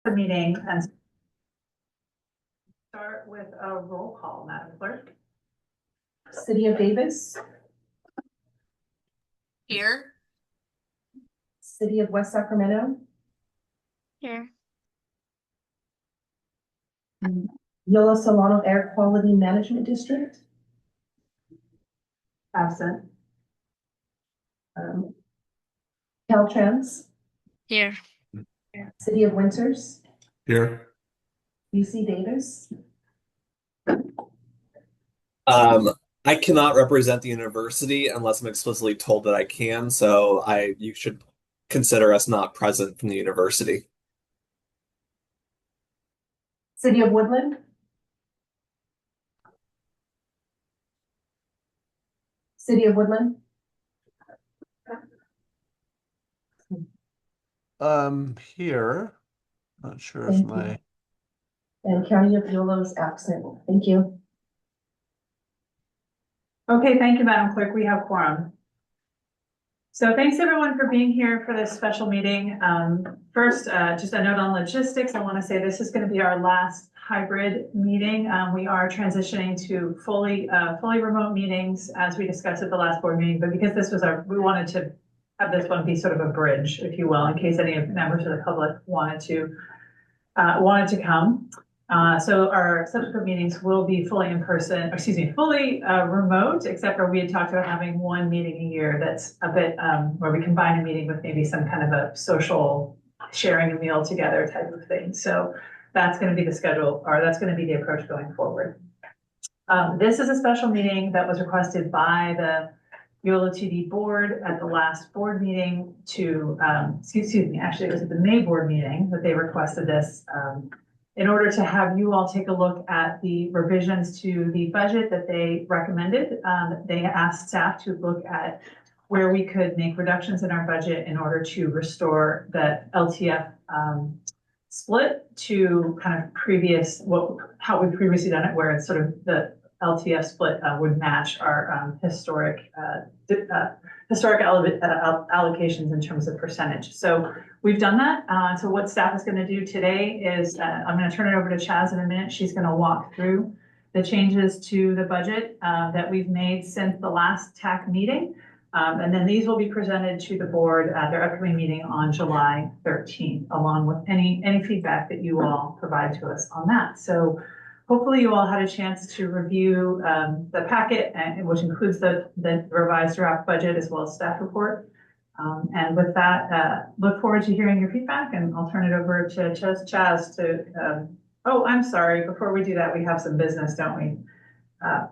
The meeting and start with a roll call, Madam Clerk. City of Davis. Here. City of West Sacramento. Here. Yolo Solano Air Quality Management District. Absent. Caltrans. Here. City of Winters. Here. UC Davis. I cannot represent the university unless I'm explicitly told that I can, so you should consider us not present from the university. City of Woodland. City of Woodland. Here. Not sure Thank if my... And County of Yolo is absent. Thank you. Okay, thank you, Madam Clerk. We have quorum. So thanks everyone for being here for this special meeting. First, just a note on logistics. I want to say this is going to be our last hybrid meeting. We are transitioning to fully remote meetings as we discussed at the last board meeting, but because this was we wanted to have this one be sort of a bridge, if you will, in case any members of the public wanted to come. So our subsequent meetings will be fully remote, except for we had talked about having one meeting a year that's a bit where we combine a meeting with maybe some kind of a social sharing a meal together type of thing. So that's going to be the schedule, or that's going to be the approach going forward. This is a special meeting that was requested by the YoloTD board at the last board meeting actually it was at the May board meeting that they requested this in order to have you all take a look at the revisions to the budget that they recommended. They asked staff to look at where we could make reductions in our budget in order to restore the LTF split to kind of how we've previously done it, where it's sort of the LTF split would match our historic allocations in terms of percentage. So we've done that. So what staff is going to do today is I'm going to turn it over to Chaz in a minute. She's going to walk through the changes to the budget that we've made since the last TAC meeting. And then these will be presented to the board at their upcoming meeting on July 13th, along with any feedback that you all provide to us on that. So hopefully you all had a chance to review the packet, which includes the revised draft budget as well as staff report. And with that, look forward to hearing your feedback, and I'll turn it over to Chaz to, oh, I'm sorry, before we do that, we have some business, don't we?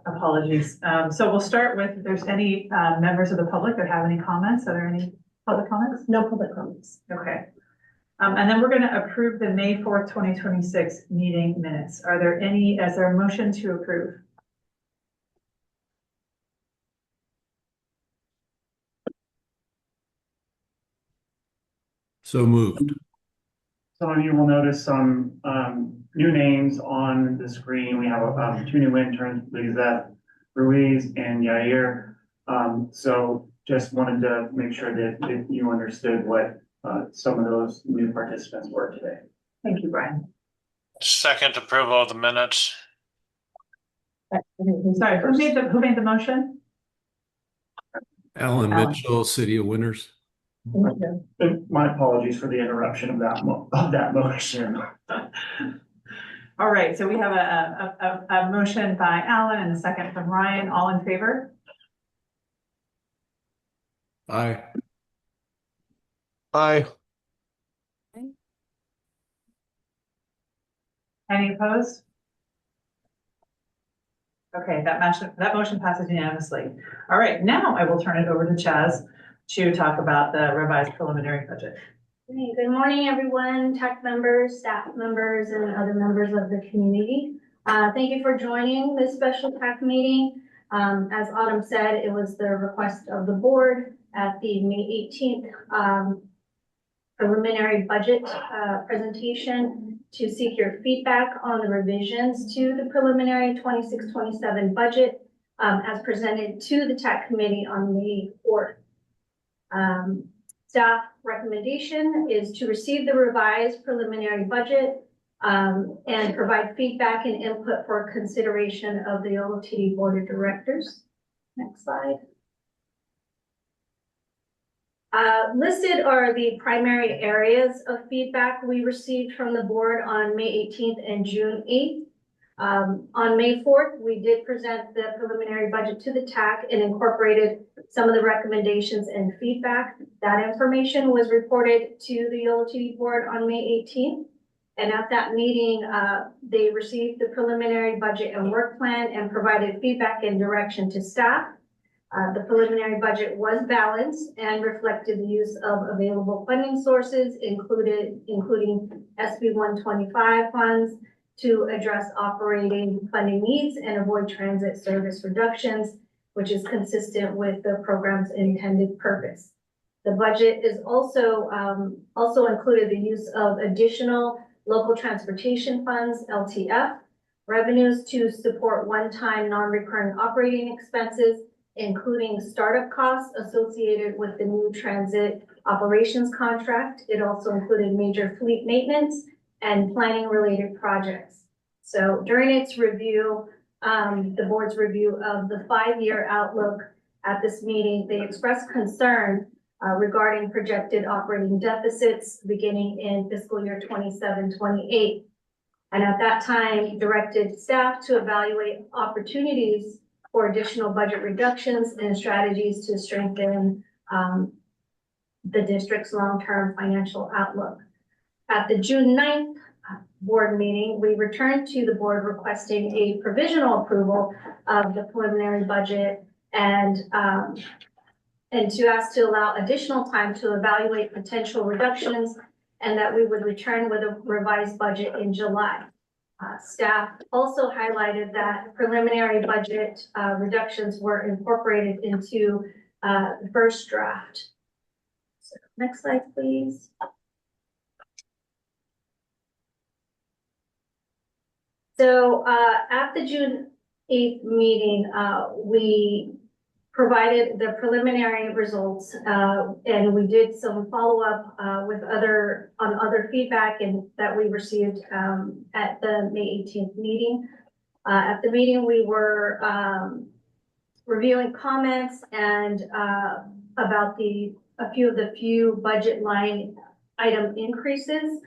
Apologies. So we'll start with, if there's any members of the public that have any comments. Are there any public comments? No public comments. Okay. And then we're going to approve the May 4th, 2026 meeting minutes. Is there a motion to approve? So moved. Some of you will notice some new names on the screen. We have two new interns, Lizette Ruiz and Yair. So just wanted to make sure that you understood what some of those new participants were today. Thank you, Brian. Second approval of the minutes. Sorry, who made the motion? Alan Mitchell, City of Winters. And my apologies for the interruption of that motion. All right, so we have a motion by Alan and a second from Ryan. All in favor? Aye. Aye. Any opposed? Okay, that motion passes unanimously. All right, now I will turn it over to Chaz to talk about the revised preliminary budget. Good morning, everyone, TAC members, staff members, and other members of the community. Thank you for joining this special TAC meeting. As Autumn said, it was the request of the board at the May 18th preliminary budget presentation to seek your feedback on the revisions to the preliminary 26-27 budget as presented to the TAC committee on May 4th. Staff recommendation is to receive the revised preliminary budget and provide feedback and input for consideration of the YoloTD Board of Directors. Next slide. Listed are the primary areas of feedback we received from the board on May 18th and June 8th. On May 4th, we did present the preliminary budget to the TAC and incorporated some of the recommendations and feedback. That information was reported to the YoloTD board on May 18th. And at that meeting, they received the preliminary budget and work plan and provided feedback and direction to staff. The preliminary budget was balanced and reflected the use of available funding sources, including SB 125 funds to address operating funding needs and avoid transit service reductions, which is consistent with the program's intended purpose. The budget is also included the use of additional local transportation funds, LTF, revenues to support one-time non-recurring operating expenses, including startup costs associated with the new transit operations contract. It also included major fleet maintenance and planning related projects. So during its review, the board's review of the 5-year outlook at this meeting, they expressed concern regarding projected operating deficits beginning in fiscal year 27-28. And at that time, directed staff to evaluate opportunities for additional budget reductions and strategies to strengthen the district's long-term financial outlook. At the June 9th board meeting, we returned to the board requesting a provisional approval of the preliminary budget and to ask to allow additional time to evaluate potential reductions and that we would return with a revised budget in July. Staff also highlighted that preliminary budget reductions were incorporated into the first draft. So, next slide, please. So at the June 8th meeting, we provided the preliminary results and we did some follow-up with other feedback and that we received at the May 18th meeting. At the meeting, we were reviewing comments and about a few of the budget line item increases.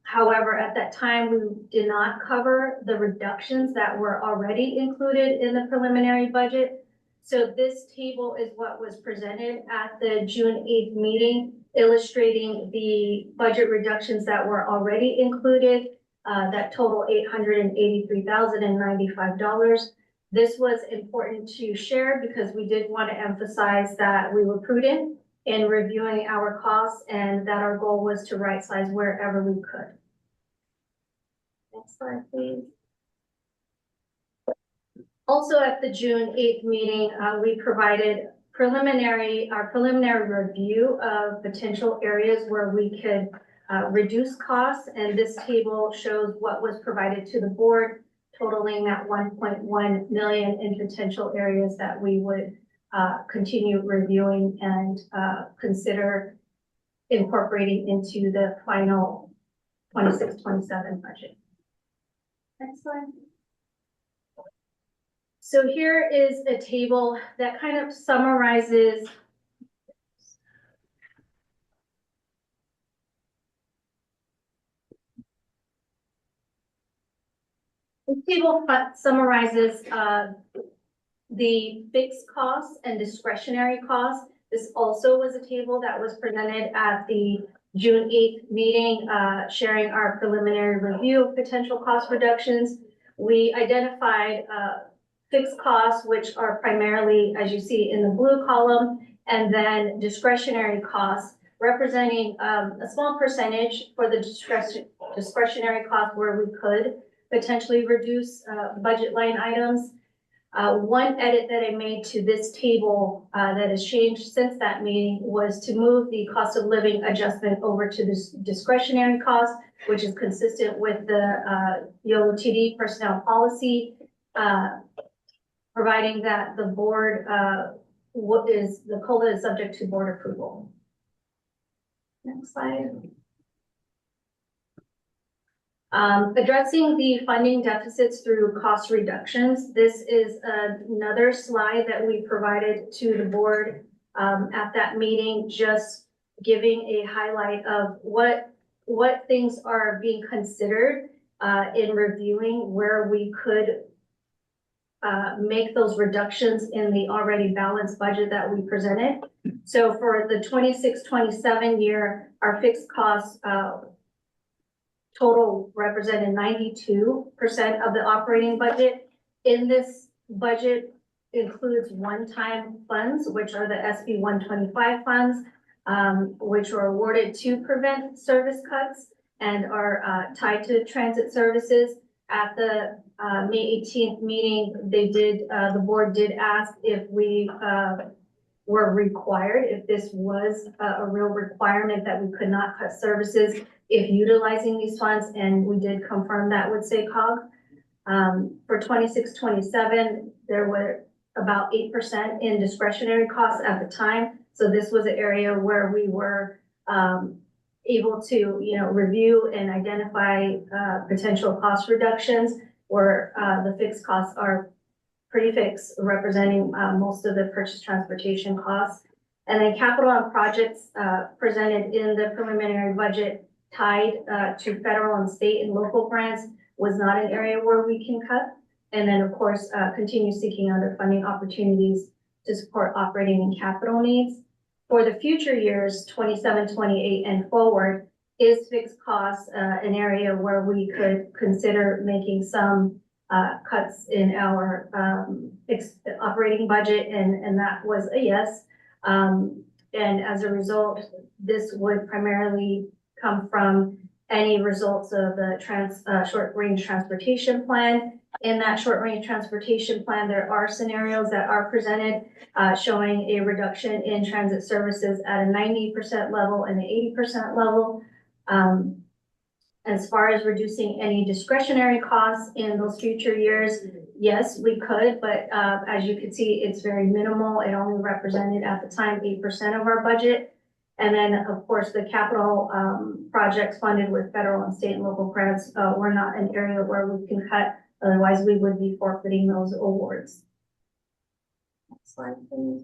However, at that time, we did not cover the reductions that were already included in the preliminary budget. So this table is what was presented at the June 8th meeting, illustrating the budget reductions that were already included, that total $883,095. This was important to share because we did want to emphasize that we were prudent in reviewing our costs and that our goal was to right size wherever we could. Next slide, please. Also at the June 8th meeting, we provided our preliminary review of potential areas where we could reduce costs. And this table shows what was provided to the board, totaling that 1.1 million in potential areas that we would continue reviewing and consider incorporating into the final 26-27 budget. Next slide. So here is a table that kind of summarizes the the fixed costs and discretionary costs. This also was a table that was presented at the June 8th meeting, sharing our preliminary review of potential cost reductions. We identified fixed costs, which are primarily, as you see in the blue column, and then discretionary costs, representing a small percentage for the discretionary cost where we could potentially reduce budget line items. One edit that I made to this table that has changed since that meeting was to move the cost of living adjustment over to this discretionary cost, which is consistent with the YoloTD personnel policy, providing that the board, the COLA is subject to board approval. Next slide. Addressing the funding deficits through cost reductions. This is another slide that we provided to the board at that meeting, just giving a highlight of what things are being considered in reviewing where we could make those reductions in the already balanced budget that we presented. So for the 26-27 year, our fixed costs total represented 92% of the operating budget. In this budget includes one-time funds, which are the SB 125 funds, which were awarded to prevent service cuts and are tied to transit services. At the May 18th meeting, the board did ask if we were required, if this was a real requirement that we could not cut services if utilizing these funds, and we did confirm that with SACOG. For 26-27, there were about 8% in discretionary costs at the time. So this was an area where we were able to, review and identify potential cost reductions where the fixed costs are pretty fixed, representing most of the purchase transportation costs. And then capital and projects presented in the preliminary budget tied to federal and state and local grants was not an area where we can cut. And then of course, continue seeking other funding opportunities to support operating and capital needs. For the future years, 27, 28 and forward, is fixed costs an area where we could consider making some cuts in our operating budget, and that was a yes. And as a result, this would primarily come from any results of the short-range transportation plan. In that short-range transportation plan, there are scenarios that are presented showing a reduction in transit services at a 90% level and an 80% level. As far as reducing any discretionary costs in those future years, yes, we could, but as you can see, it's very minimal. It only represented at the time 8% of our budget. And then, of course, the capital projects funded with federal and state and local grants were not an area where we can cut. Otherwise, we would be forfeiting those awards. Next slide, please.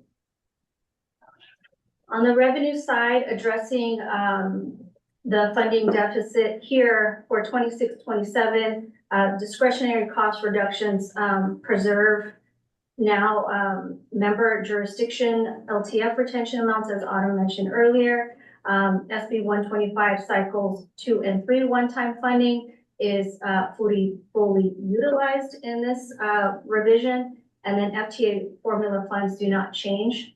On the revenue side, addressing the funding deficit here for 26-27, discretionary cost reductions preserve now member jurisdiction LTF retention amounts, as Autumn mentioned earlier. SB 125 cycles 2 and 3 one-time funding is fully utilized in this revision, and then FTA formula funds do not change.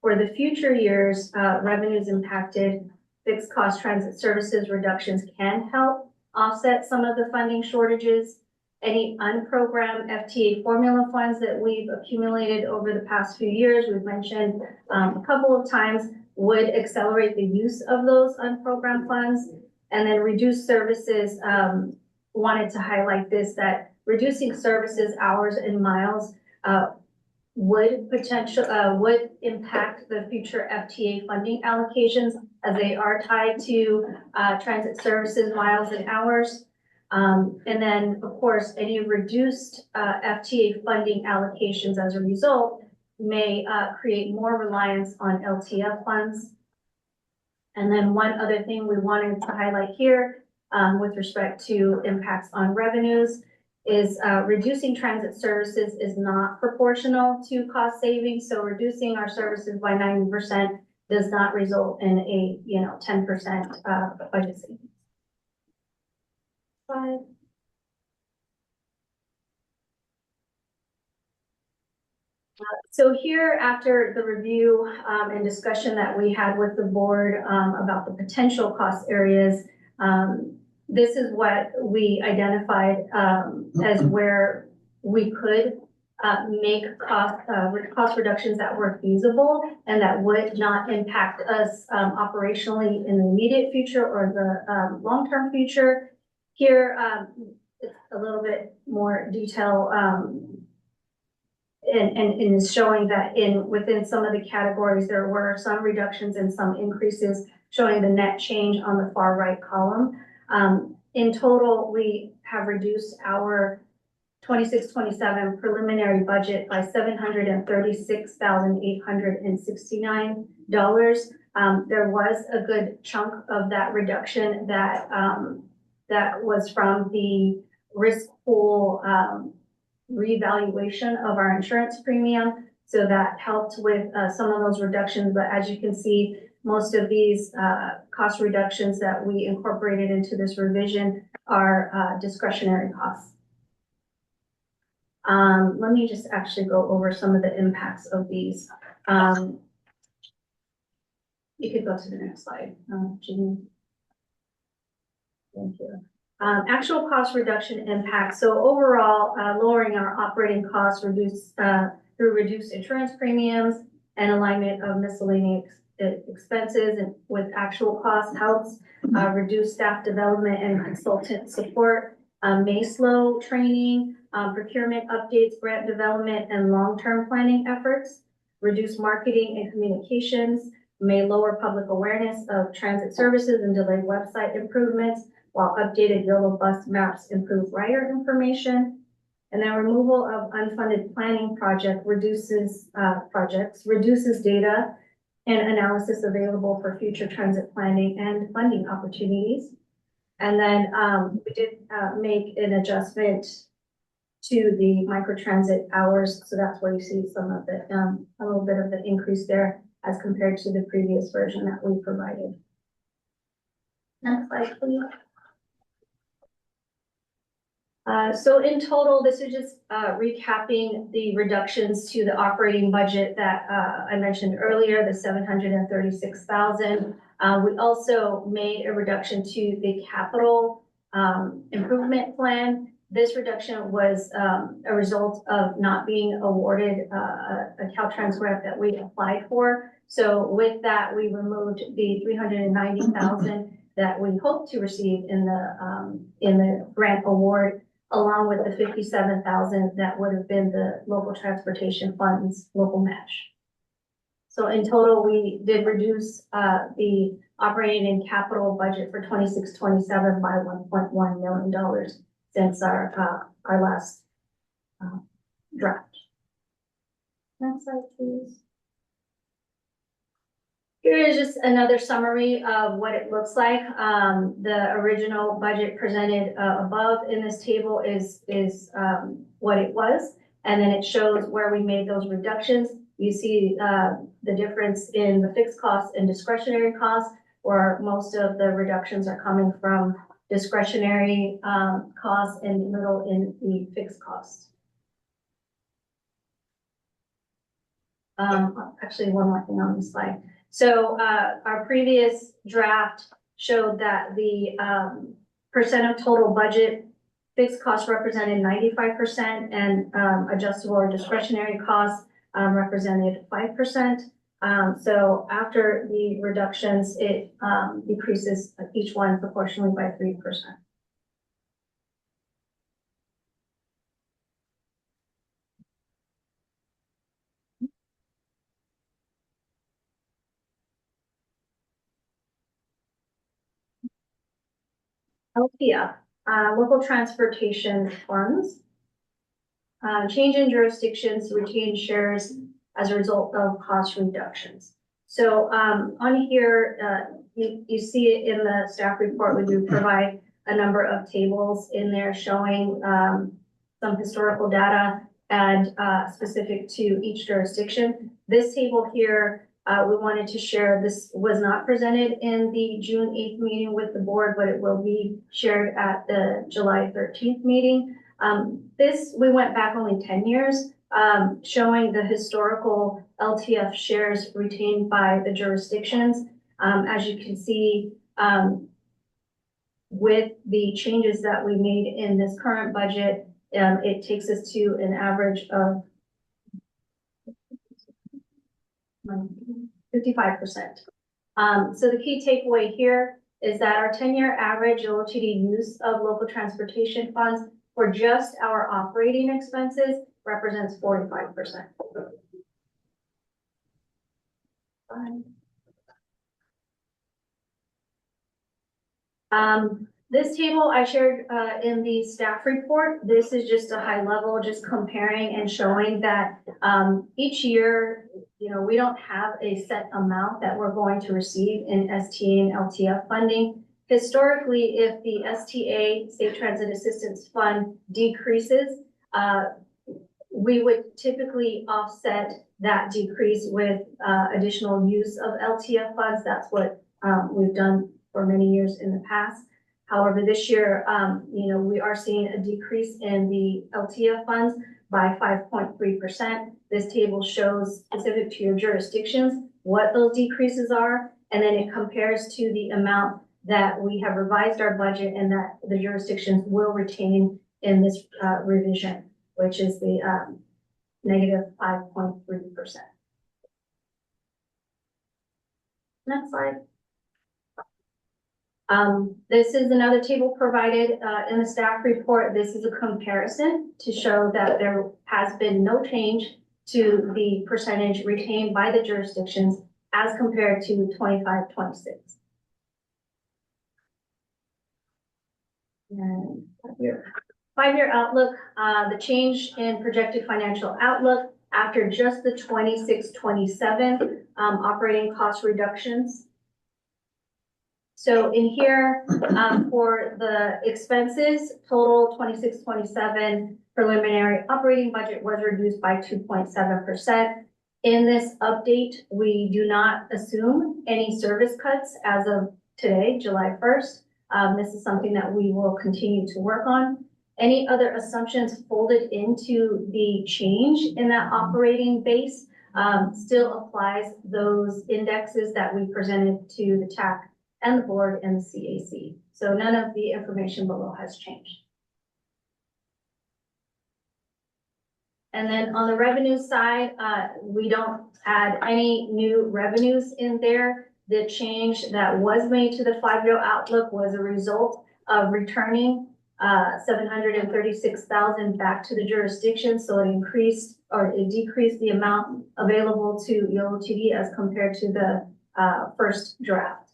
For the future years, revenues impacted, fixed cost transit services reductions can help offset some of the funding shortages. Any unprogrammed FTA formula funds that we've accumulated over the past few years, we've mentioned a couple of times, would accelerate the use of those unprogrammed funds. And then reduced services, wanted to highlight this, that reducing services hours and miles would impact the future FTA funding allocations, as they are tied to transit services, miles and hours. And then, of course, any reduced FTA funding allocations as a result may create more reliance on LTF funds. And then one other thing we wanted to highlight here with respect to impacts on revenues is reducing transit services is not proportional to cost savings. So reducing our services by 90% does not result in a 10% budget savings. Slide. So here, after the review and discussion that we had with the board about the potential cost areas, this is what we identified as where we could make cost reductions that were feasible and that would not impact us operationally in the immediate future or the long-term future. Here, it's a little bit more detail and is showing that within some of the categories, there were some reductions and some increases showing the net change on the far right column. In total, we have reduced our 26-27 preliminary budget by $736,869. There was a good chunk of that reduction that was from the risk pool revaluation of our insurance premium. So that helped with some of those reductions. But as you can see, most of these cost reductions that we incorporated into this revision are discretionary costs. Let me just actually go over some of the impacts of these. You could go to the next slide, Jeannie. Thank you. Actual cost reduction impact. So overall, lowering our operating costs through reduced insurance premiums and alignment of miscellaneous expenses and with actual costs helps reduce staff development and consultant support, may slow training, procurement updates, grant development, and long-term planning efforts, reduce marketing and communications, may lower public awareness of transit services and delay website improvements, while updated Yolo bus maps improve rider information. And then removal of unfunded planning reduces data and analysis available for future transit planning and funding opportunities. And then we did make an adjustment to the microtransit hours. So that's where you see some of the, a little bit of the increase there as compared to the previous version that we provided. Next slide, please. So in total, this is just recapping the reductions to the operating budget that I mentioned earlier, the $736,000. We also made a reduction to the capital improvement plan. This reduction was a result of not being awarded a Caltrans grant that we applied for. So with that, we removed the $390,000 that we hope to receive in the grant award, along with the $57,000 that would have been the local transportation funds local match. So in total, we did reduce the operating and capital budget for 26-27 by $1.1 million since our last draft. Next slide, please. Here is just another summary of what it looks like. The original budget presented above in this table is what it was, and then it shows where we made those reductions. You see the difference in the fixed costs and discretionary costs, where most of the reductions are coming from discretionary costs and little in the fixed costs. Actually, one more thing on this slide. So our previous draft showed that the percent of total budget fixed costs represented 95% and adjustable or discretionary costs represented 5%. So after the reductions, it decreases each one proportionally by 3%. LPF, local transportation funds. Change in jurisdictions to retain shares as a result of cost reductions. So on here, you see it in the staff report. We do provide a number of tables in there showing some historical data and specific to each jurisdiction. This table here, we wanted to share. This was not presented in the June 8th meeting with the board, but it will be shared at the July 13th meeting. We went back only 10 years, showing the historical LTF shares retained by the jurisdictions. As you can see, with the changes that we made in this current budget, it takes us to an average of 55%. So the key takeaway here is that our 10-year average YoloTD use of local transportation funds for just our operating expenses represents 45%. This table I shared in the staff report. This is just a high level, just comparing and showing that each year, we don't have a set amount that we're going to receive in STA and LTF funding. Historically, if the STA, State Transit Assistance Fund, decreases, we would typically offset that decrease with additional use of LTF funds. That's what we've done for many years in the past. However, this year, we are seeing a decrease in the LTF funds by 5.3%. This table shows specific to your jurisdictions what those decreases are, and then it compares to the amount that we have revised our budget and that the jurisdictions will retain in this revision, which is the negative 5.3%. Next slide. This is another table provided in the staff report. This is a comparison to show that there has been no change to the percentage retained by the jurisdictions as compared to 25-26. And five-year outlook, the change in projected financial outlook after just the 26-27 operating cost reductions. So in here, for the expenses, total 26-27 preliminary operating budget was reduced by 2.7%. In this update, we do not assume any service cuts as of today, July 1st. This is something that we will continue to work on. Any other assumptions folded into the change in that operating base still applies those indexes that we presented to the TAC and the board and the CAC. So none of the information below has changed. And then on the revenue side, we don't add any new revenues in there. The change that was made to the five-year outlook was a result of returning $736,000 back to the jurisdiction. So it decreased the amount available to YoloTD as compared to the first draft.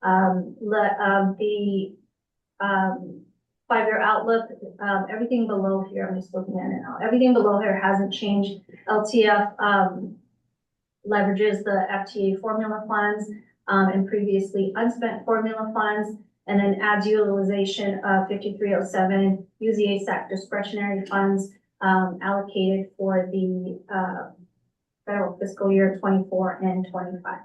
The five-year outlook, everything below here, I'm just looking at it now. Everything below here hasn't changed. LTF leverages the FTA formula funds and previously unspent formula funds, and then adds utilization of 5307 USDA SAC discretionary funds allocated for the federal fiscal year 24 and 25.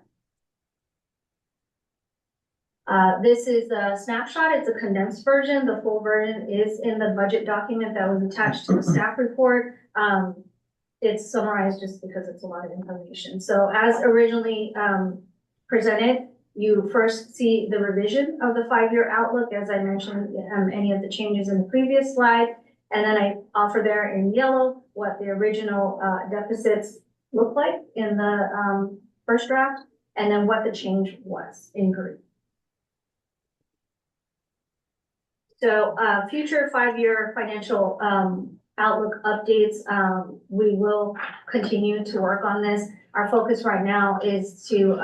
This is a snapshot. It's a condensed version. The full version is in the budget document that was attached to the staff report. It's summarized just because it's a lot of information. So as originally presented, you first see the revision of the five-year outlook, as I mentioned, any of the changes in the previous slide. And then I offer there in yellow what the original deficits look like in the first draft, and then what the change was in green. So future five-year financial outlook updates, we will continue to work on this. Our focus right now is to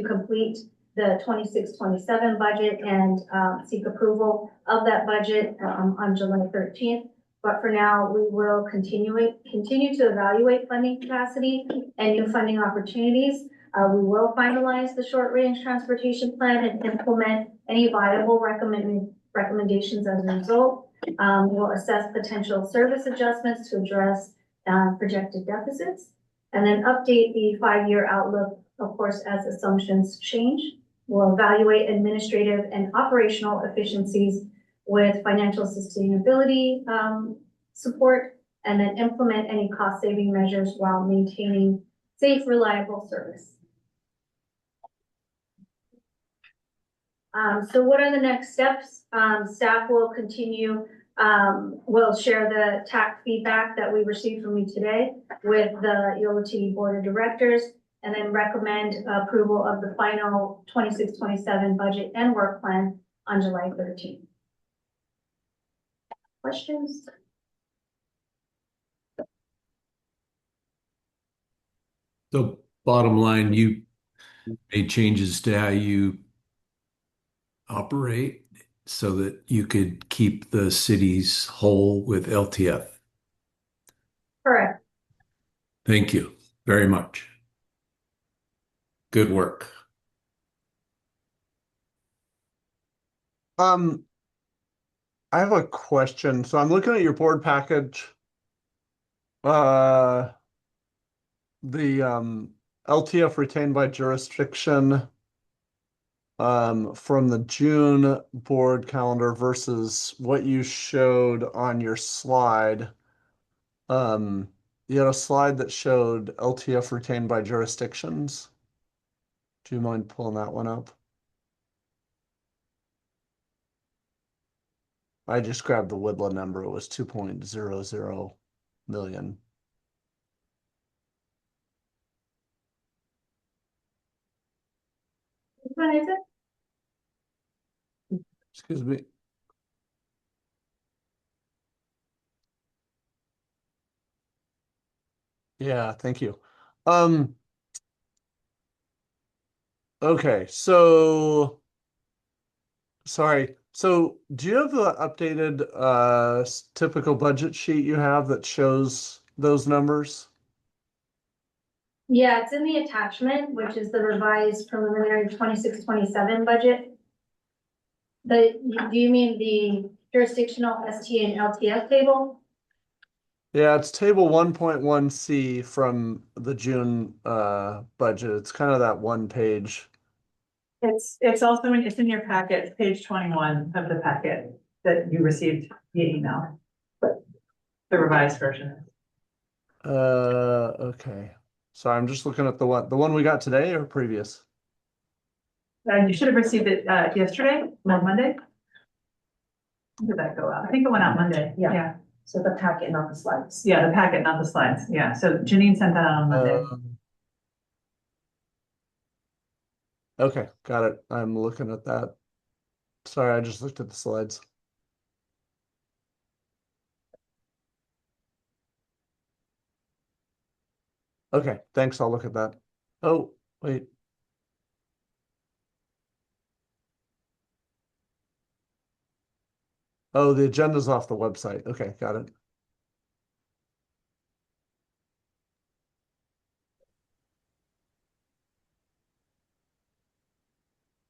complete the 26-27 budget and seek approval of that budget on July 13th. But for now, we will continue to evaluate funding capacity and new funding opportunities. We will finalize the short-range transportation plan and implement any viable recommendations as a result. We'll assess potential service adjustments to address projected deficits, and then update the five-year outlook, of course, as assumptions change. We'll evaluate administrative and operational efficiencies with financial sustainability support, and then implement any cost-saving measures while maintaining safe, reliable service. So what are the next steps? Staff will continue, will share the TAC feedback that we received from you today with the YoloTD Board of Directors, and then recommend approval of the final 26-27 budget and work plan on July 13th. Questions? So bottom line, you made changes to how you operate so that you could keep the cities whole with LTF? Correct. Thank you very much. Good work. I have a question. So I'm looking at your board package. Uh, the LTF retained by jurisdiction from the June board calendar versus what you showed on your slide. You had a slide that showed LTF retained by jurisdictions. Do you mind pulling that one up? I just grabbed the Woodland number. It was 2.00 million. Which one is it? Excuse me. Yeah, thank you. Okay, so sorry. So do you have the updated typical budget sheet you have that shows those numbers? Yeah, it's in the attachment, which is the revised preliminary 26-27 budget. Do you mean the jurisdictional ST and LTF table? Yeah, it's table 1.1C from the June budget. It's kind of that one page. It's also it's in your packet, it's page 21 of the packet that you received via email. The revised version. Okay. So I'm just looking at the one we got today or previous? And you should have received it yesterday, on Monday. When did that go out? I think it went out Monday. Yeah. Yeah, So the packet, not the slides. yeah, the packet, not the slides. Yeah, so Janine sent that out on Monday. Okay, got it. I'm looking at that. Sorry, I just looked at the slides. Okay, thanks. I'll look at that. Oh, wait. Oh, the agenda's off the website. Okay, got it.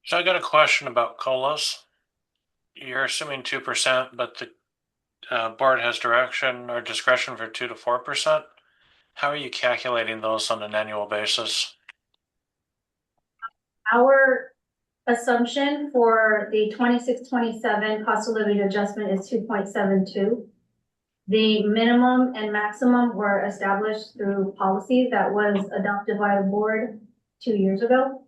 So I got a question about COLAs. You're assuming 2%, but the board has direction or discretion for 2 to 4%. How are you calculating those on an annual basis? Our assumption for the 26-27 cost of living adjustment is 2.72. The minimum and maximum were established through policy that was adopted by the board 2 years ago.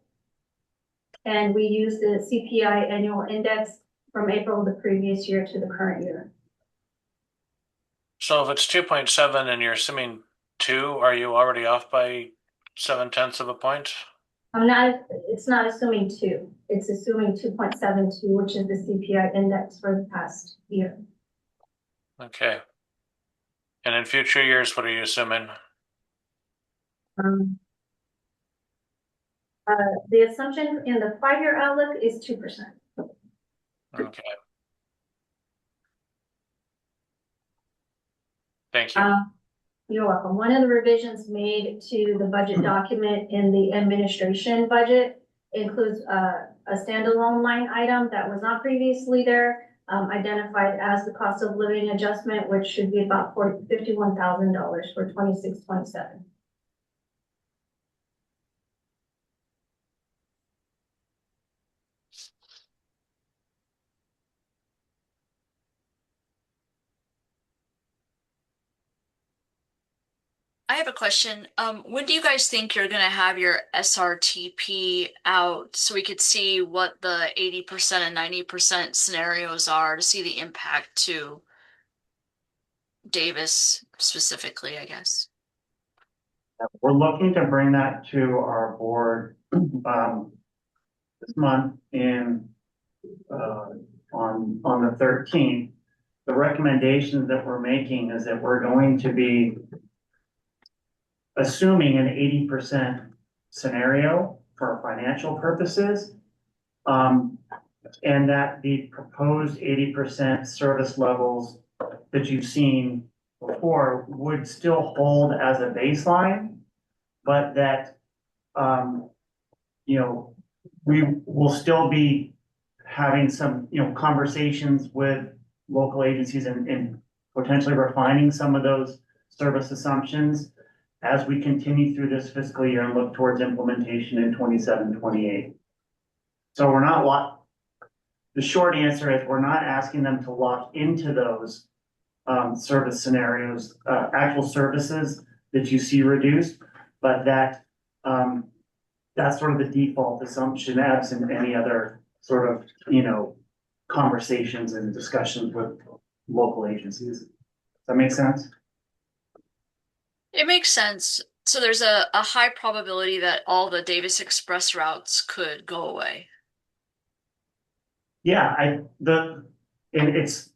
And we used the CPI annual index from April of the previous year to the current year. So if it's 2.7 and you're assuming 2, are you already off by 0.7 of a point? It's not assuming 2, it's assuming 2.72, which is the CPI index for the past year. Okay. And in future years, what are you assuming? The assumption in the 5-year outlook is 2%. Okay. Thank you. You're welcome. One of the revisions made to the budget document in the administration budget includes a standalone line item that was not previously there, identified as the cost of living adjustment, which should be about $51,000 for 26-27. I have a question. When do you guys think you're gonna have your SRTP out so we could see what the 80% and 90% scenarios are to see the impact to Davis specifically, I guess? We're looking to bring that to our board, this month on the 13th. The recommendations that we're making is that we're going to be assuming an 80% scenario for financial purposes. and that the proposed 80% service levels that you've seen before would still hold as a baseline, but that, you know, we will still be having some, you know, conversations with local agencies and potentially refining some of those service assumptions as we continue through this fiscal year and look towards implementation in 27, 28. So we're not the short answer is we're not asking them to lock into those service scenarios, actual services that you see reduced, but that that's sort of the default assumption absent any other sort of, you know, conversations and discussions with local agencies. Does that make sense? It makes sense. So there's a high probability that all the Davis Express routes could go away. Yeah, and it's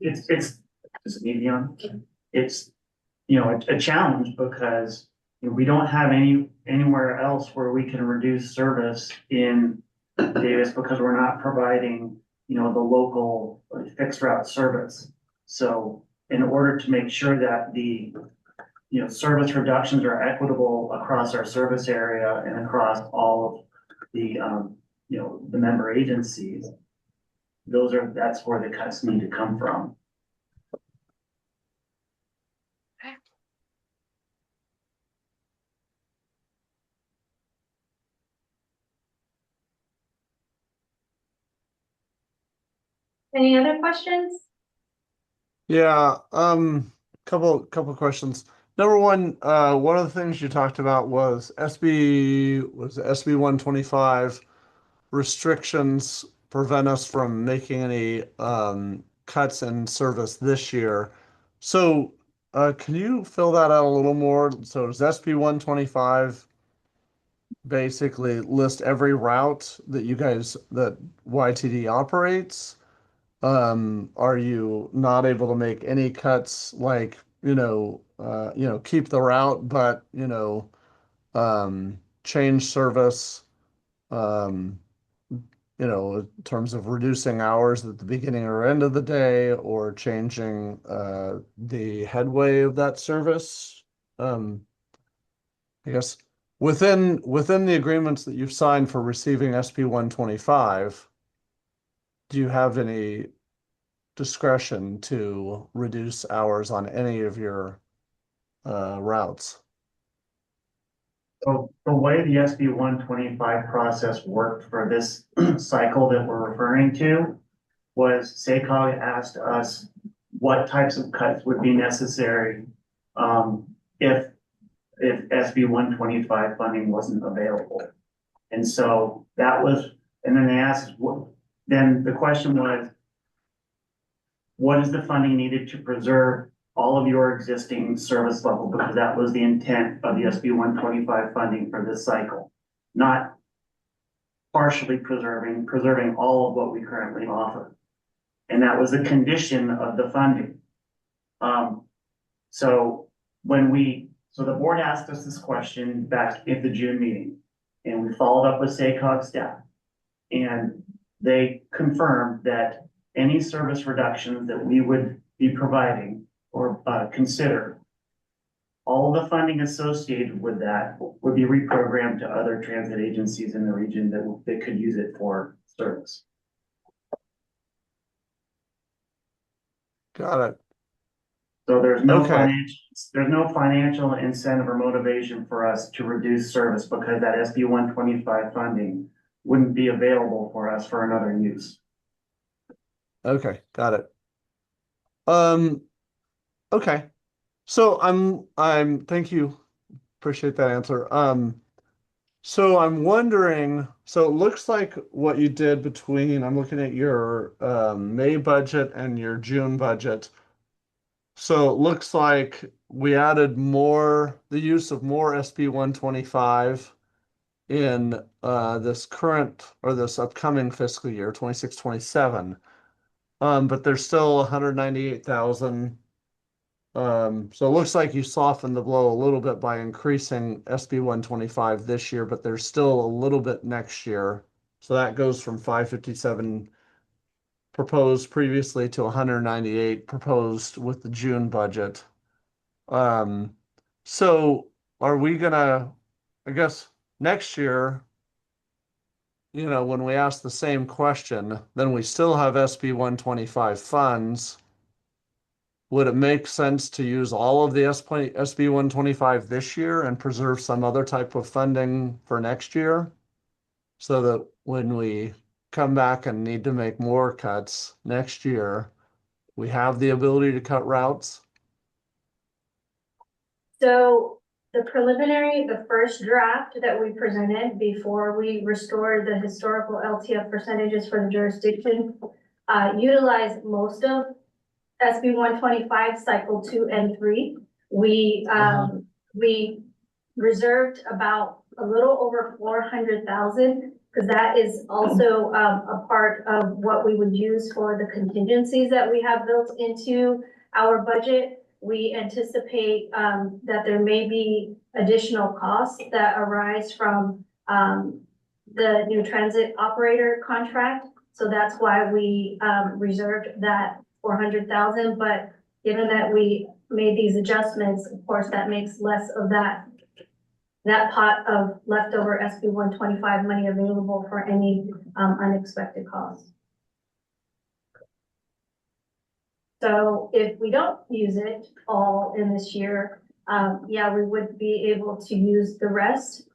does it need to be on? It's, you know, a challenge because, you know, we don't have anywhere else where we can reduce service in Davis because we're not providing, you know, the local fixed route service. So in order to make sure that the, you know, service reductions are equitable across our service area and across all of the, you know, the member agencies, that's where the cuts need to come from. Okay. Any other questions? Yeah, couple questions. Number one of the things you talked about was SB 125 restrictions prevent us from making any cuts in service this year. So can you fill that out a little more? So does SB 125 basically list every route that that YTD operates? Are you not able to make any cuts like, keep the route, but, change service, um, in terms of reducing hours at the beginning or end of the day or changing the headway of that service? Um, I guess within the agreements that you've signed for receiving SP 125, do you have any discretion to reduce hours on any of your routes? So the way the SB 125 process worked for this cycle that we're referring to was SACOG asked us what types of cuts would be necessary if SB 125 funding wasn't available. And so that was, and then they asked, then the question was, what is the funding needed to preserve all of your existing service level? Because that was the intent of the SB 125 funding for this cycle, not partially preserving all of what we currently offer. And that was the condition of the funding. So the board asked us this question back at the June meeting, and we followed up with SACOG staff. And they confirmed that any service reductions that we would be providing or consider, all of the funding associated with that would be reprogrammed to other transit agencies in the region that could use it for service. Got it. So there's no Okay. financial incentive or motivation for us to reduce service because that SB 125 funding wouldn't be available for us for another use. Okay, got it. Okay. So thank you. Appreciate that answer. So I'm wondering, so it looks like what you did I'm looking at your May budget and your June budget. So it looks like we added the use of more SB 125 in this current or this upcoming fiscal year, 26, 27. But there's still 198,000. So it looks like you softened the blow a little bit by increasing SB 125 this year, but there's still a little bit next year So that goes from 557 proposed previously to 198 proposed with the June budget. So are we gonna, I guess, next year, when we ask the same question, then we still have SB 125 funds. Would it make sense to use all of the SB 125 this year and preserve some other type of funding for next year? So that when we come back and need to make more cuts next year, we have the ability to cut routes? So the first draft that we presented before we restored the historical LTF percentages for the jurisdiction, utilized most of SB 125 cycle 2 and 3. We reserved about a little over 400,000 because that is also a part of what we would use for the contingencies that we have built into our budget. We anticipate that there may be additional costs that arise from the new transit operator contract. So that's why we reserved that 400,000. But given that we made these adjustments, of course, that makes less of that pot of leftover SB 125 money available for any unexpected costs. So if we don't use it all in this year, yeah, we would be able to use the rest,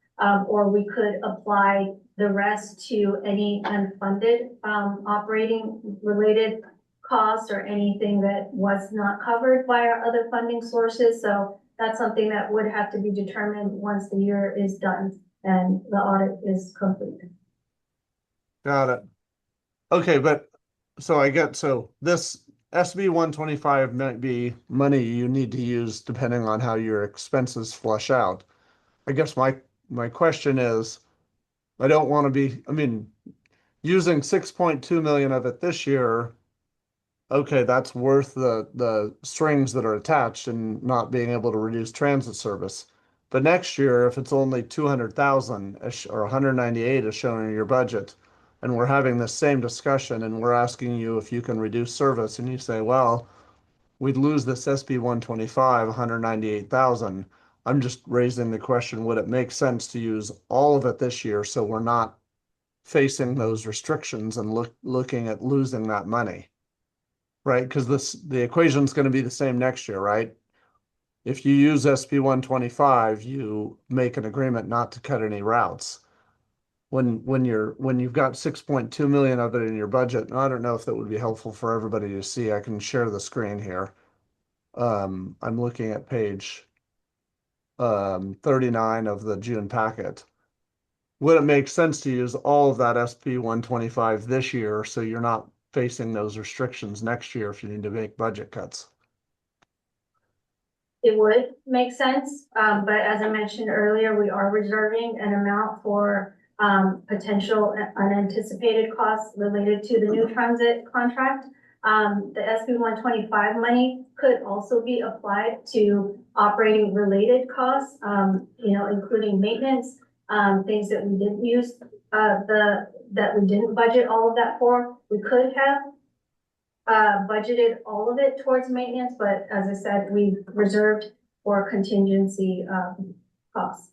or we could apply the rest to any unfunded operating related costs or anything that was not covered by our other funding sources. So that's something that would have to be determined once the year is done and the audit is complete. Got it. Okay, but so this SB 125 might be money you need to use depending on how your expenses flush out. I guess my question is, I don't want to be, using 6.2 million of it this year, okay, that's worth the strings that are attached and not being able to reduce transit service. But next year, if it's only 200,000 or 198 as shown in your budget, and we're having the same discussion and we're asking you if you can reduce service, and you say, well, we'd lose this SB 125, 198,000. I'm just raising the question, would it make sense to use all of it this year so we're not facing those restrictions and looking at losing that money? Right? Because the equation is going to be the same next year, right? If you use SB 125, you make an agreement not to cut any routes. When you've got 6.2 million of it in your budget, and I don't know if that would be helpful for everybody to see. I can share the screen here. I'm looking at page 39 of the June packet. Would it make sense to use all of that SB 125 this year so you're not facing those restrictions next year if you need to make budget cuts? It would make sense, but as I mentioned earlier, we are reserving an amount for potential unanticipated costs related to the new transit contract. The SB 125 money could also be applied to operating related costs, including maintenance, things that we didn't use, that we didn't budget all of that for. We could have budgeted all of it towards maintenance, but as I said, we reserved for contingency costs.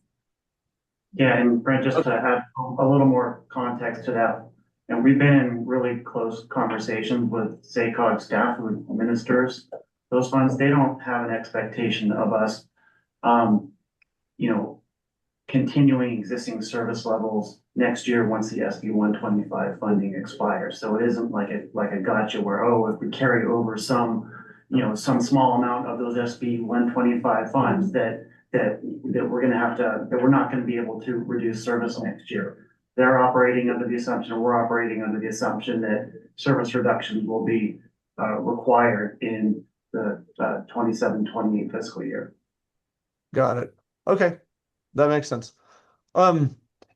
Yeah, and Brent, just to add a little more context to that, and we've been in really close conversations with SACOG staff who administers those funds. They don't have an expectation of us, continuing existing service levels next year once the SB 125 funding expires. So it isn't like a gotcha where, if we carry over some small amount of those SB 125 funds that we're not going to be able to reduce service next year. They're operating under the assumption, we're operating under the assumption that service reductions will be required in the 27-28 fiscal year. Got it. Okay. That makes sense.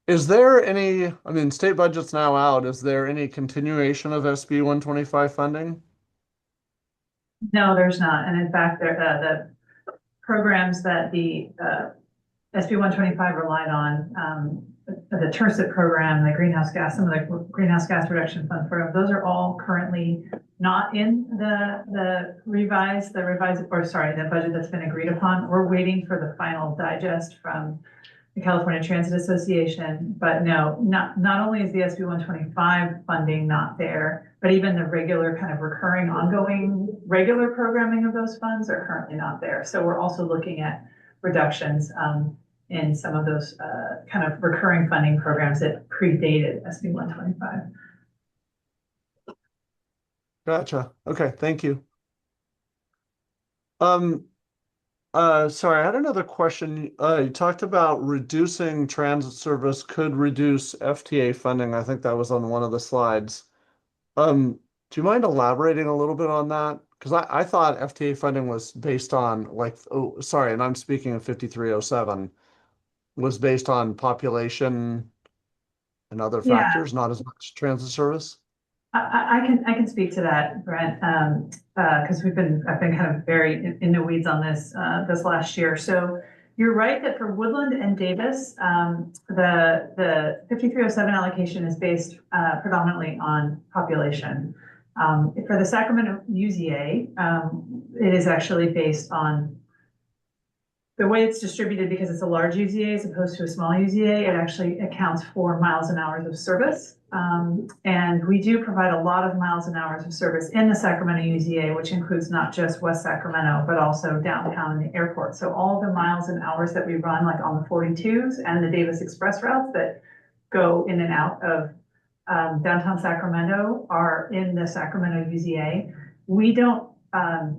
Is there any, state budget's now out, is there any continuation of SB 125 funding? No, there's not. And in fact, the programs that the SB 125 relied on the TIRCIT program, the greenhouse gas, some of the greenhouse gas reduction fund program, those are all currently not in the budget that's been agreed upon. We're waiting for the final digest from the California Transit Association, but no, not only is the SB 125 funding not there, but even the regular kind of recurring, ongoing, regular programming of those funds are currently not there. So we're also looking at reductions in some of those kind of recurring funding programs that predated SB 125. Gotcha. Okay, thank you. Sorry, I had another question. You talked about reducing transit service could reduce FTA funding. I think that was on one of the slides. Do you mind elaborating a little bit on that? Because I thought FTA funding was based on like, oh, sorry, and I'm speaking of 5307, was based on population and other Yeah. factors, not as much transit service. I can speak to that, Brent, because I've been kind of very in the weeds on this this last year. So you're right that for Woodland and Davis, the 5307 allocation is based predominantly on population. For the Sacramento UZA, it is actually based on the way it's distributed, because it's a large UZA as opposed to a small UZA. It actually accounts for miles and hours of service. And we do provide a lot of miles and hours of service in the Sacramento UZA, which includes not just West Sacramento, but also downtown and the airport. So all the miles and hours that we run, like on the 42s and the Davis Express routes that go in and out of downtown Sacramento, are in the Sacramento UZA. We don't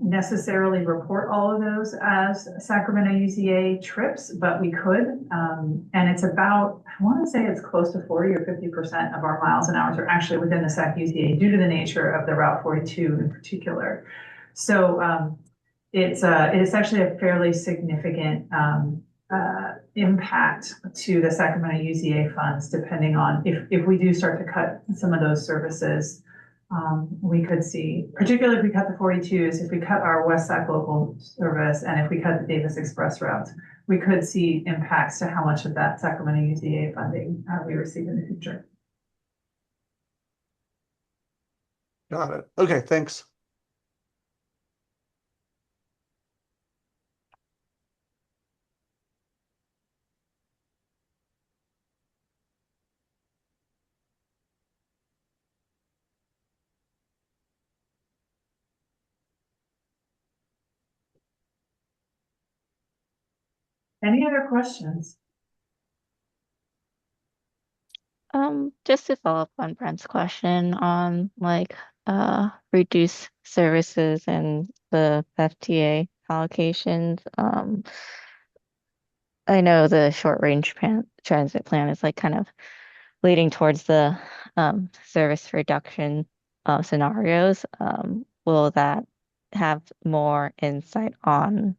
necessarily report all of those as Sacramento UZA trips, but we could. And it's about, I want to say it's close to 40 or 50% of our miles and hours are actually within the Sac UZA due to the nature of the Route 42 in particular. So it is actually a fairly significant impact to the Sacramento UZA funds, depending on if we do start to cut some of those services. We could see, particularly if we cut the 42s, if we cut our West Sac local service, and if we cut the Davis Express routes, we could see impacts to how much of that Sacramento UZA funding we receive in the future. Got it. Okay, thanks. Any other questions? Just to follow up on Brent's question on like reduce services and the FTA allocations. I know the short range transit plan is like kind of leading towards the service reduction scenarios. Will that have more insight on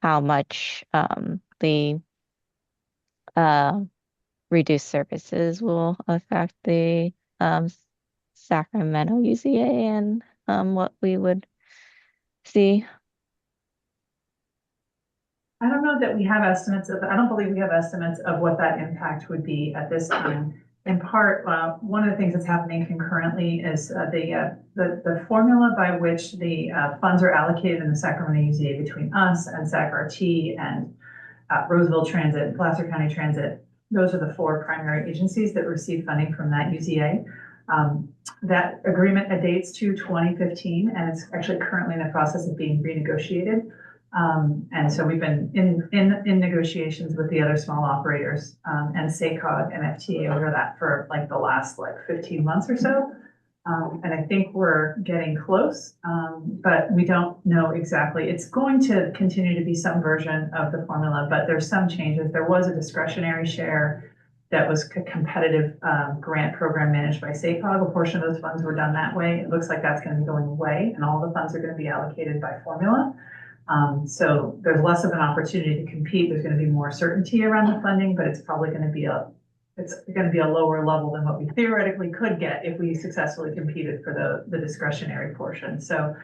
how much the reduced services will affect the Sacramento UZA and what we would see? I don't know that we have estimates of, I don't believe we have estimates of what that impact would be at this time. In part, one of the things that's happening concurrently is the formula by which the funds are allocated in the Sacramento UZA between us and SAC-RT and Roseville Transit, Placer County Transit. Those are the four primary agencies that receive funding from that UZA. That agreement dates to 2015, and it's actually currently in the process of being renegotiated. And so we've been in negotiations with the other small operators and SACOG and FTA over that for like the last 15 months or so. And I think we're getting close, but we don't know exactly. It's going to continue to be some version of the formula, but there's some changes. There was a discretionary share that was a competitive grant program managed by SACOG. A portion of those funds were done that way. It looks like that's going to be going away, and all the funds are going to be allocated by formula. So there's less of an opportunity to compete. There's going to be more certainty around the funding, but it's probably going to be a lower level than what we theoretically could get if we successfully competed for the discretionary portion. So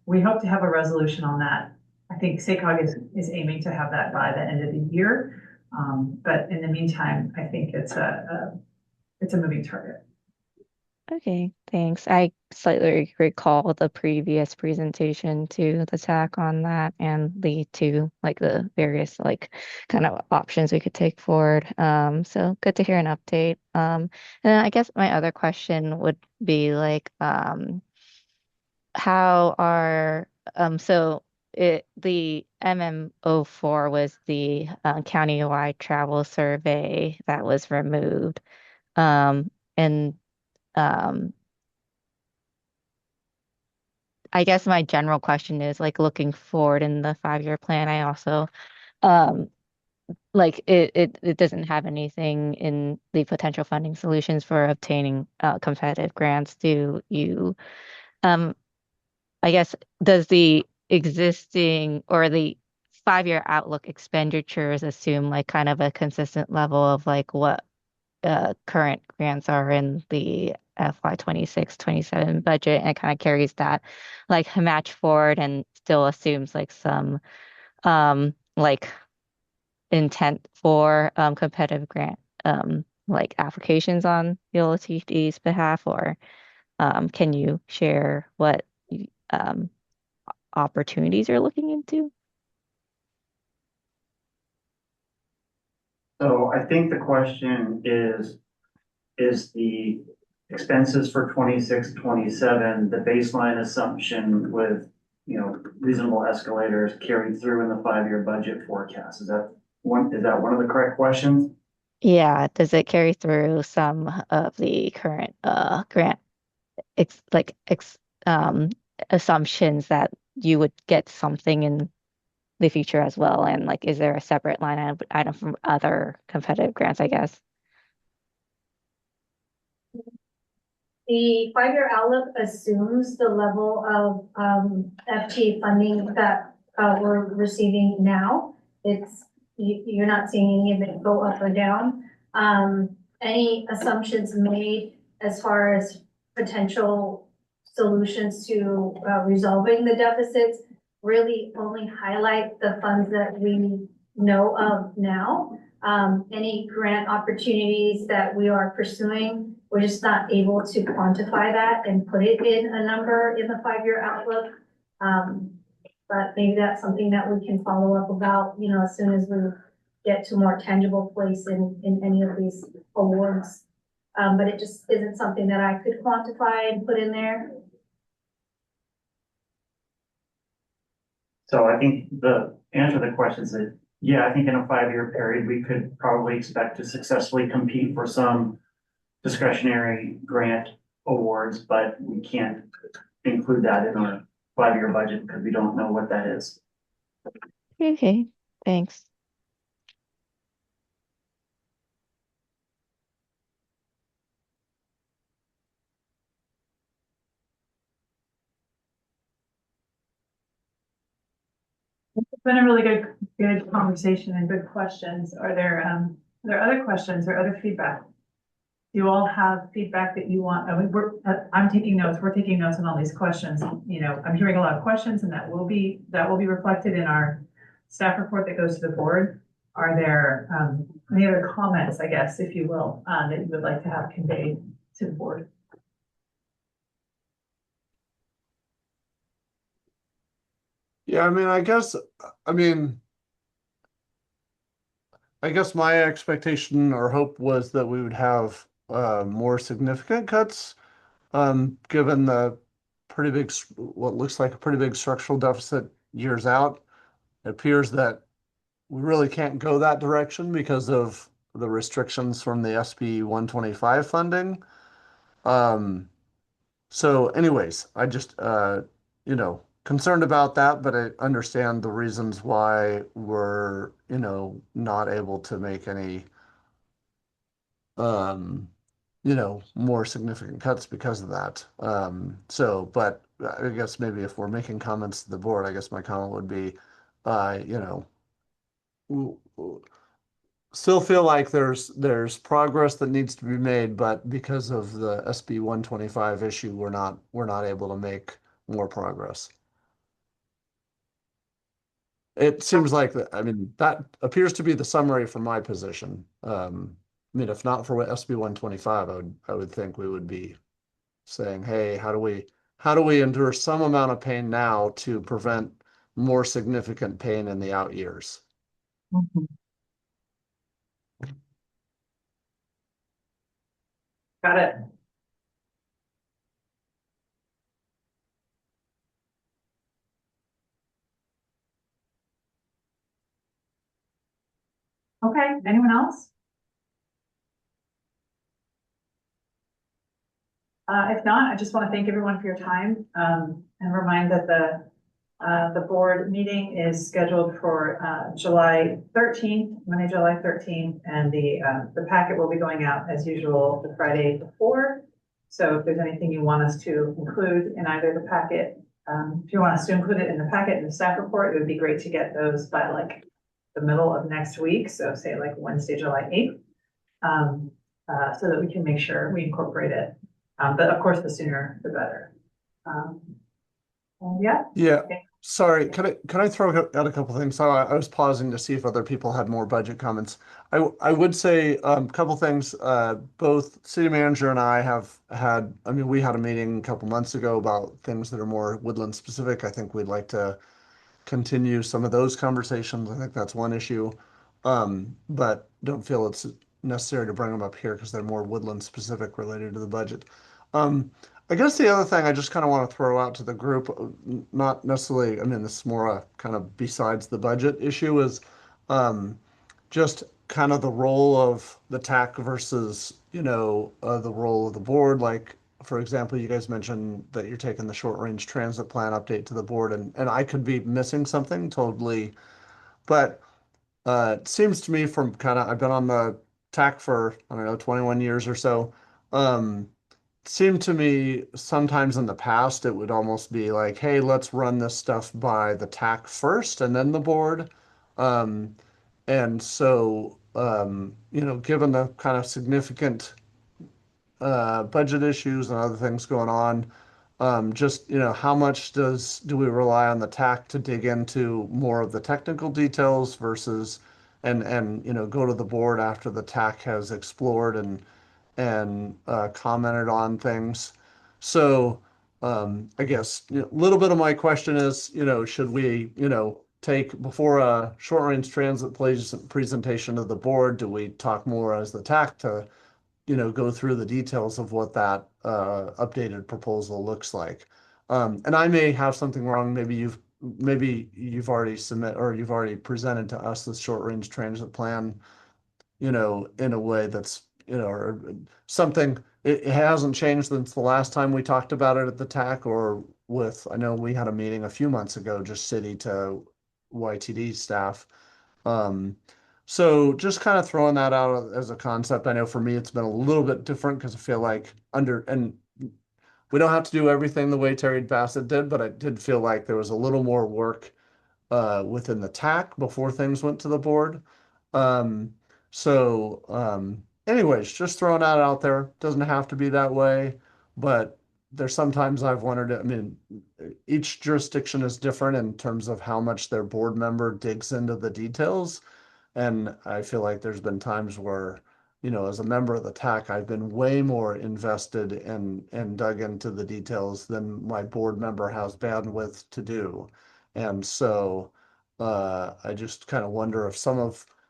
we hope to have a resolution on that. I think SACOG is aiming to have that by the end of the year. But in the meantime, I think it's a moving target. Okay, thanks. I slightly recall the previous presentation to the TAC on that and the two, like the various like kind of options we could take forward. So good to hear an update. And I guess my other question would be like, how are so the MM04 was the countywide travel survey that was removed. And um I guess my general question is like looking forward in the 5-year plan, I also um like it doesn't have anything in the potential funding solutions for obtaining competitive grants. Do you um I guess does the existing or the 5-year outlook expenditures assume like kind of a consistent level of like what current grants are in the FY 26-27 budget, and it kind of carries that like match forward and still assumes like some like intent for competitive grant like applications on YoloTD's behalf, or can you share what um opportunities you're looking into? So I think the question is the expenses for 26, 27, the baseline assumption with, reasonable escalators carried through in the 5-year budget forecast? Is that one of the correct questions? Yeah, does it carry through some of the current grant ex like ex assumptions that you would get something in the future as well? And like, is there a separate line item from other competitive grants, I guess? The 5-year outlook assumes the level of FT funding that we're receiving now. You're not seeing any of it go up or down. Any assumptions made as far as potential solutions to resolving the deficits really only highlight the funds that we know of now. Any grant opportunities that we are pursuing, we're just not able to quantify that and put it in a number in the 5-year outlook. But maybe that's something that we can follow up about, as soon as we get to a more tangible place in any of these awards. But it just isn't something that I could quantify and put in there. So I think the answer to the question is that, yeah, I think in a 5-year period, we could probably expect to successfully compete for some discretionary grant awards, but we can't include that in our 5-year budget because we don't know what that is. Okay, thanks. It's been a really good conversation and good questions. Are there other questions or other feedback? Do you all have feedback that you want? I mean, I'm taking notes. We're taking notes on all these questions. I'm hearing a lot of questions, and that will be reflected in our staff report that goes to the board. Are there any other comments, I guess, if you will, that you would like to have conveyed to the board? Yeah, I guess my expectation or hope was that we would have more significant cuts, given the what looks like a pretty big structural deficit years out. It appears that we really can't go that direction because of the restrictions from the SB 125 funding. So anyways, I just, concerned about that, but I understand the reasons why we're, not able to make any, um, more significant cuts because of that. But I guess maybe if we're making comments to the board, I guess my comment would be, w- w- still feel like there's progress that needs to be made, but because of the SB 125 issue, we're not able to make more progress. It seems like that, I mean, that appears to be the summary from my position. I mean, if not for what SB 125, I would think we would be saying, hey, how do we endure some amount of pain now to prevent more significant pain in the out years? Mhm. Got it. Okay, anyone else? If not, I just want to thank everyone for your time, and remind that the board meeting is scheduled for, July 13th, Monday, July 13th, and the packet will be going out as usual the Friday before. So if there's anything you want us to include in either the packet, if you want us to include it in the packet and the staff report, it would be great to get those by like the middle of next week. So say like Wednesday, July 8th, so that we can make sure we incorporate it. But of course, the sooner the better. Yeah. Yeah. Okay. Sorry, can I throw out a couple things? So I was pausing to see if other people had more budget comments. I would say a couple things. Both city manager and I have had, I mean, we had a meeting a couple months ago about things that are more Woodland specific. I think we'd like to continue some of those conversations. I think that's one issue. But don't feel it's necessary to bring them up here because they're more Woodland specific related to the budget. I guess the other thing I just kind of want to throw out to the group, not necessarily, I mean, this is more a kind of besides the budget issue, is just kind of the role of the TAC versus, the role of the board. Like, for example, you guys mentioned that you're taking the short range transit plan update to the board, and I could be missing something totally, but it seems to me from kind of, I've been on the TAC for, I don't know, 21 years or so. Um, Seemed to me sometimes in the past it would almost be like, hey, let's run this stuff by the TAC first and then the board. Um, and so, given the kind of significant budget issues and other things going on, just, how much do we rely on the TAC to dig into more of the technical details versus and go to the board after the TAC has explored and commented on things. So I guess a little bit of my question is, should we, take before a short range transit presentation to the board, do we talk more as the TAC to, go through the details of what that updated proposal looks like? And I may have something wrong. Maybe you've already submit or you've already presented to us the short range transit plan, in a way that's, or something, it hasn't changed since the last time we talked about it at the TAC or with, I know we had a meeting a few months ago, just city to YTD staff. Um, so just kind of throwing that out as a concept. I know for me, it's been a little bit different because I feel like and we don't have to do everything the way Terry Bassett did, but I did feel like there was a little more work within the TAC before things went to the board. Um, anyways, just throwing that out there. Doesn't have to be that way, but there's sometimes I've wondered, I mean, each jurisdiction is different in terms of how much their board member digs into the details. And I feel like there's been times where, as a member of the TAC, I've been way more invested and dug into the details than my board member has bandwidth to do. And so I just kind of wonder if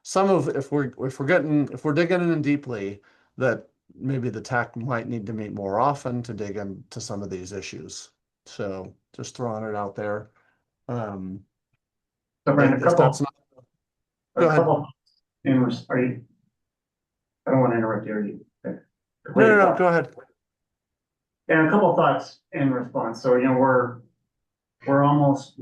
if we're digging in deeply, that maybe the TAC might need to meet more often to dig into some of these issues. So just throwing it out there. So Brandon, If that's not, go ahead. Are you, I don't want to interrupt you. No, go ahead. And a couple of thoughts in response. So, we're almost,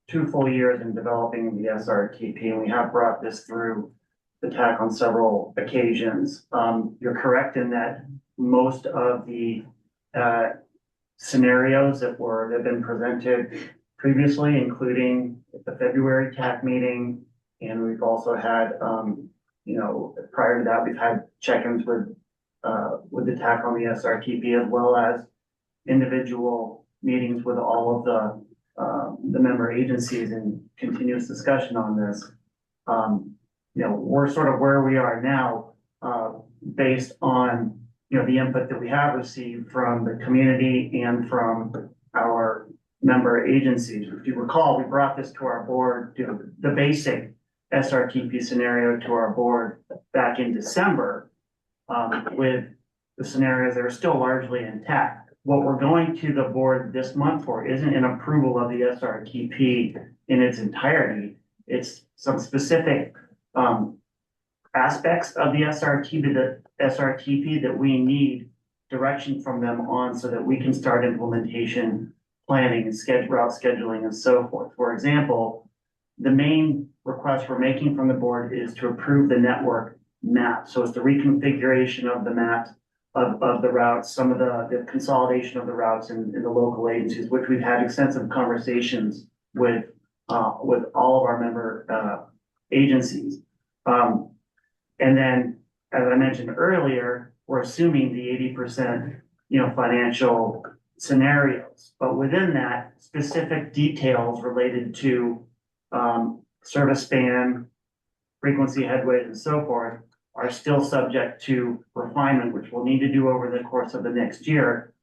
2 full years in developing the SRTP, and we have brought this through the TAC on several occasions. You're correct in that most of the scenarios that have been presented previously, including the February TAC meeting, and we've also had, prior to that, we've had check-ins with the TAC on the SRTP, as well as individual meetings with all of the the member agencies in continuous discussion on this. We're sort of where we are now, based on, the input that we have received from the community and from our member agencies. If you recall, we brought this to our board, the basic SRTP scenario to our board back in December, with the scenarios that are still largely intact. What we're going to the board this month for isn't an approval of the SRTP in its entirety. It's some specific aspects of the SRTP that we need direction from them on so that we can start implementation planning and route scheduling and so forth. For example, the main request we're making from the board is to approve the network map. So it's the reconfiguration of the map of the routes, some of the consolidation of the routes in the local agencies, which we've had extensive conversations with all of our member agencies. And then, as I mentioned earlier, we're assuming the 80%, financial scenarios, but within that, specific details related to service span, frequency headways, and so forth are still subject to refinement, which we'll need to do over the course of the next year.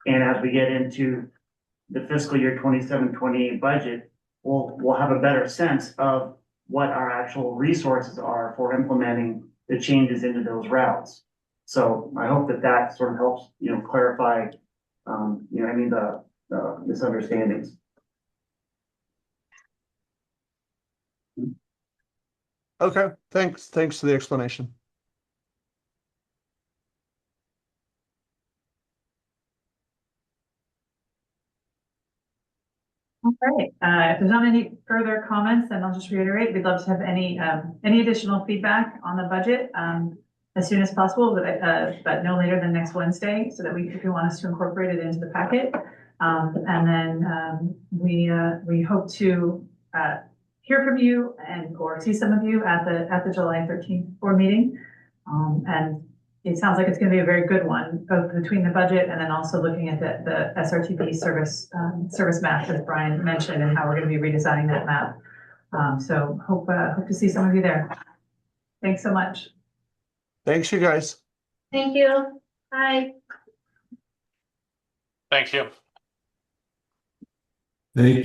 And as we get into the fiscal year 27-28 budget, we'll have a better sense of what our actual resources are for implementing the changes into those routes. So I hope that sort of helps, clarify, the misunderstandings. Okay, thanks for the explanation. All right, if there's not any further comments, then I'll just reiterate, we'd love to have any additional feedback on the budget as soon as possible, but no later than next Wednesday, so that if you want us to incorporate it into the packet. And then we hope to hear from you or see some of you at the July 13th board meeting. And it sounds like it's going to be a very good one, both between the budget and then also looking at the SRTP service map that Brian mentioned and how we're going to be redesigning that map. So hope to see some of you there. Thanks so much. Thanks, you guys. Thank you. Bye. Thank you. Thank you.